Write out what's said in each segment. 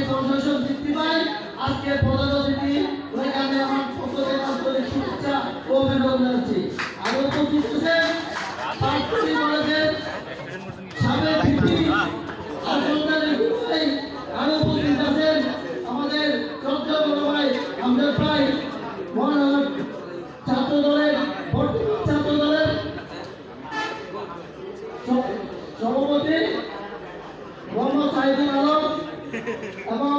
প্রশাসন বৃদ্ধি পায়। আজকে প্রধান অতিথি ওনাকে আমি আমার পক্ষ থেকে আন্তরিক শুভেচ্ছা ও অভিনন্দন জানাচ্ছি। আরো উপস্থিত আছেন পাঁচটি কলেজের সাবেক ভিপি আরো উপস্থিত আছেন আমাদের চর্চা বড় ভাই আমাদের ভাই মহানগর ছাত্র দলের সভাপতি মোহাম্মদ সাইদুল আলম এবং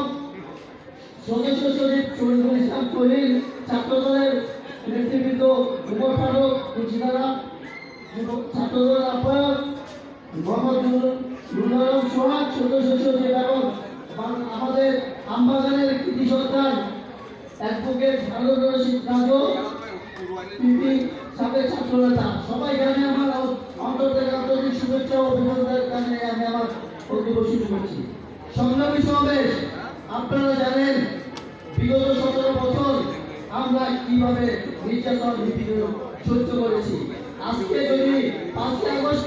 সদস্য সচিব শহীদুল ইসলাম শহীদ, ছাত্র দলের নেতৃবৃন্দ উমর ফারুক মুন্সিদারা, ছাত্র দলের আহ্বায়ক মোহাম্মদ নুরুল সোহাগ, সদস্য সচিব এবং আমাদের আমবাগানের কৃতি সন্তান অ্যাডভোকেট হারুন রশিদ রাজু পিপি সাবেক ছাত্র নেতা, সবাইকে আমি আমার অন্তর থেকে আন্তরিক শুভেচ্ছা ও অভিনন্দন জানিয়ে আমি আমার বক্তব্য শুরু করছি। সংগ্রামী সমাবেশ, আপনারা জানেন বিগত 17 বছর আমরা কিভাবে নির্যাতন নিপীড়ন সহ্য করেছি। আজকে যদি 5ই আগস্ট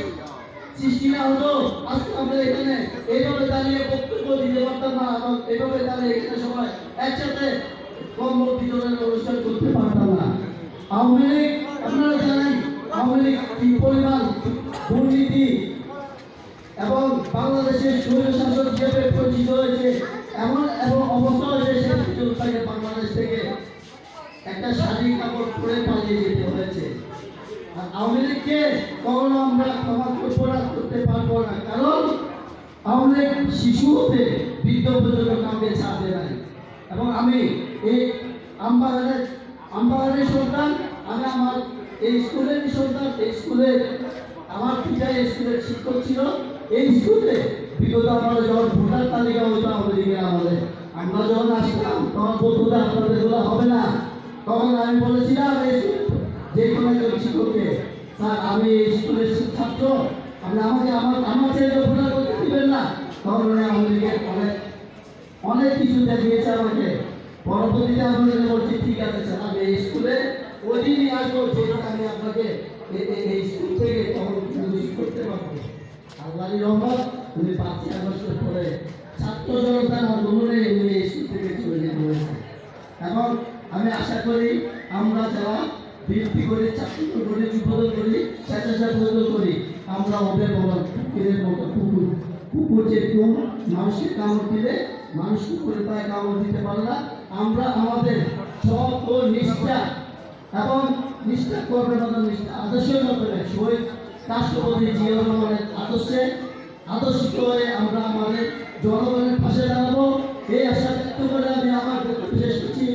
সৃষ্টি না হতো, আজকে আমরা এখানে এইভাবে দাঁড়িয়ে বক্তব্য দিতে পারতাম না এবং এইভাবে দাঁড়িয়ে এখানে সবাই একসাথে কম্বল বিতরণের অনুষ্ঠান করতে পারতাম না। আওয়ামী লীগ, আপনারা জানেন আওয়ামী লীগ কি পরিমাণ দুর্নীতি এবং বাংলাদেশের স্বৈরশাসক হিসেবে পরিচিত হয়েছে, এমন এবং অবস্থা হয়েছে সে বাংলাদেশ থেকে একটা শাড়ি কাপড় পরে পালিয়ে যেতে হয়েছে। আর আওয়ামী লীগকে কখনো আমরা ক্ষমা করতে পারবো না, কারণ আওয়ামী লীগ শিশু হতে বৃদ্ধ পর্যন্ত কাউকে ছাড়তে নাই। এবং আমি এই আমবাগানের সন্তান, আমি আমার এই স্কুলেরই সন্তান। এই স্কুলে আমার পিতা এই স্কুলের শিক্ষক ছিল। এই স্কুলে বিগত আমরা যখন ভোটার তালিকা হতো আওয়ামী লীগের আমাদের, আমরা যখন আসলাম তখন বলতে আপনাদের গুলো হবে না। তখন আমি বলেছিলাম যে কোনো একজন শিক্ষককে, স্যার আমি এই স্কুলের ছাত্র, আপনি আমাকে আমার ছেলে ভোটার করতে দিবেন না। তখন আওয়ামী লীগের অনেক কিছু দেখিয়েছে আমাকে। পরবর্তীতে আমি বলছি ঠিক আছে স্যার, আমি এই স্কুলে ওই দিনই আসবো যেটা আমি আপনাকে এই স্কুল থেকে তখন করতে পারবো। আল্লাহর রহমত, উনি 5ই আগস্টের পরে ছাত্র জনতার আন্দোলনে উনি এই স্কুল থেকে চলে যেতে হয়েছে। এবং আমি আশা করি আমরা যারা বিএনপি করি, ছাত্র করি, যুবদল করি, স্বেচ্ছাসেবক করি, আমরা ওদের বলা পুকুরের মতো কুকুর যে মানুষকে কামড় দিলে মানুষ কুকুরের পায়ে কামড় দিতে পারে না। আমরা আমাদের সৎ ও নিষ্ঠা এবং নিষ্ঠা করবে আদর্শের মাধ্যমে শহীদ রাষ্ট্রপতি জিয়া রহমানের আদর্শিত হয়ে আমরা আমাদের জনগণের পাশে দাঁড়াবো। এই আশা ব্যক্ত করে আমি আমার বক্তব্য শেষ করছি।